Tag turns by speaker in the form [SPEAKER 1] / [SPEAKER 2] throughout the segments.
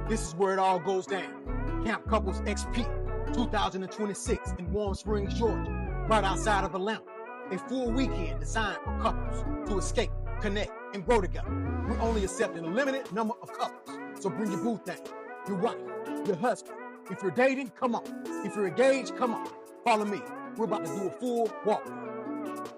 [SPEAKER 1] This is where it all goes down. Camp CouplesXP 2026 in Warm Springs, Georgia, right outside of Atlanta. A full weekend designed for couples to escape, connect, and grow together. We're only accepting a limited number of couples, so bring your boo thing, your wife, your husband. If you're dating, come on. If you're engaged, come on. Follow me. We're about to do a full walkthrough.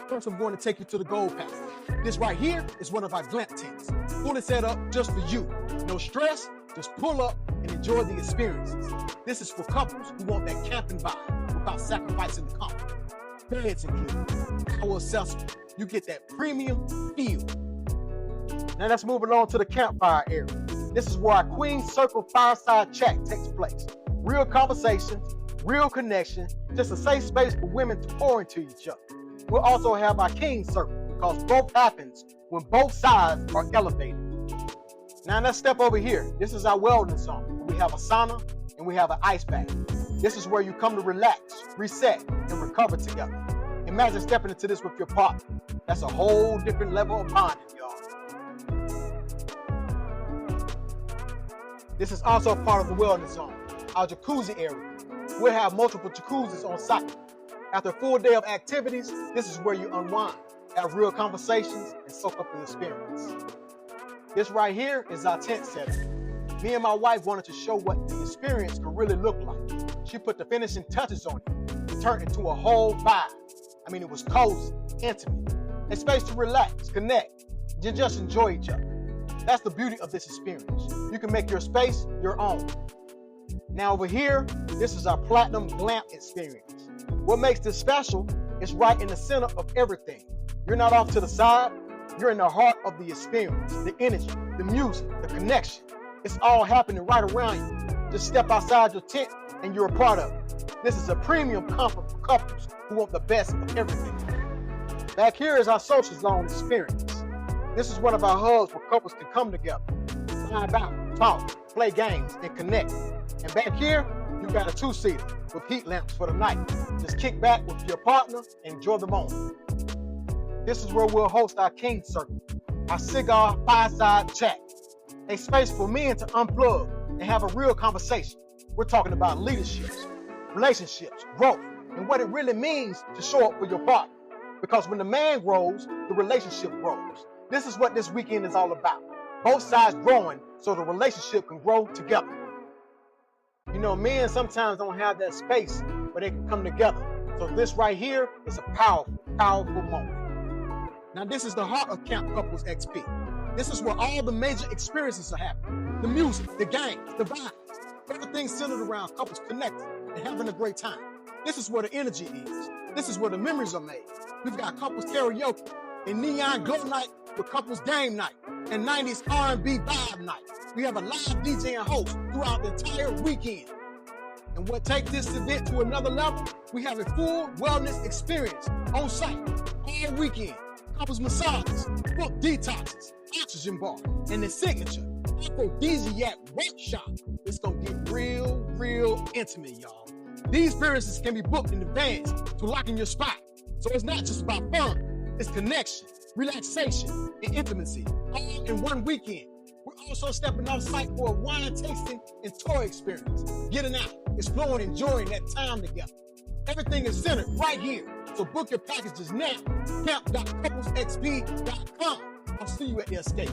[SPEAKER 1] First, I'm going to take you to the gold path. This right here is one of our Glamping tents, fully set up just for you. No stress, just pull up and enjoy the experiences. This is for couples who want that camping vibe without sacrificing the comfort. Beds included, power accessible. You get that premium feel. Now let's move along to the campfire area. This is where our Queen Circle fireside chat takes place. Real conversations, real connection, just a safe space for women to pour into each other. We'll also have our King Circle because growth happens when both sides are elevated. Now let's step over here. This is our wellness zone. We have a sauna and we have an ice bath. This is where you come to relax, reset, and recover together. Imagine stepping into this with your partner. That's a whole different level of bonding, y'all. This is also part of the wellness zone, our jacuzzi area. We'll have multiple jacuzzis on site. After a full day of activities, this is where you unwind, have real conversations, and soak up the experience. This right here is our tent setup. Me and my wife wanted to show what the experience could really look like. She put the finishing touches on it, turned it into a whole vibe. I mean, it was cozy, intimate, a space to relax, connect, and just enjoy each other. That's the beauty of this experience. You can make your space your own. Now over here, this is our platinum glamp experience. What makes this special is right in the center of everything. You're not off to the side, you're in the heart of the experience, the energy, the music, the connection. It's all happening right around you. Just step outside your tent and you're a part of it. This is a premium comfort for couples who want the best of everything. Back here is our social zone experience. This is one of our hubs where couples can come together, vibe out, talk, play games, and connect. And back here, you got a two-seater with heat lamps for the night. Just kick back with your partner and enjoy the moment. This is where we'll host our King Circle, our cigar fireside chat, a space for men to unplug and have a real conversation. We're talking about leaderships, relationships, growth, and what it really means to show up for your partner. Because when the man grows, the relationship grows. This is what this weekend is all about. Both sides growing so the relationship can grow together. You know, men sometimes don't have that space where they can come together. So this right here is a powerful, powerful moment. Now this is the heart of Camp CouplesXP. This is where all the major experiences are happening. The music, the games, the vibes. Everything's centered around couples connecting and having a great time. This is where the energy is. This is where the memories are made. We've got couples karaoke and neon glow night with couples game night and 90s R&B vibe night. We have a live DJ and host throughout the entire weekend. And what takes this event to another level, we have a full wellness experience on site all weekend. Couples massages, book detoxes, oxygen bar, and the signature aphrodisiac workshop. It's gonna get real intimate, y'all. These experiences can be booked in advance to lock in your spot. So it's not just about fun, it's connection, relaxation, and intimacy, all in one weekend. We're also stepping off site for a wine tasting and tour experience, getting out, exploring, enjoying that time together. Everything is centered right here. So book your packages now, camp.couplesxp.com. I'll see you at the escape.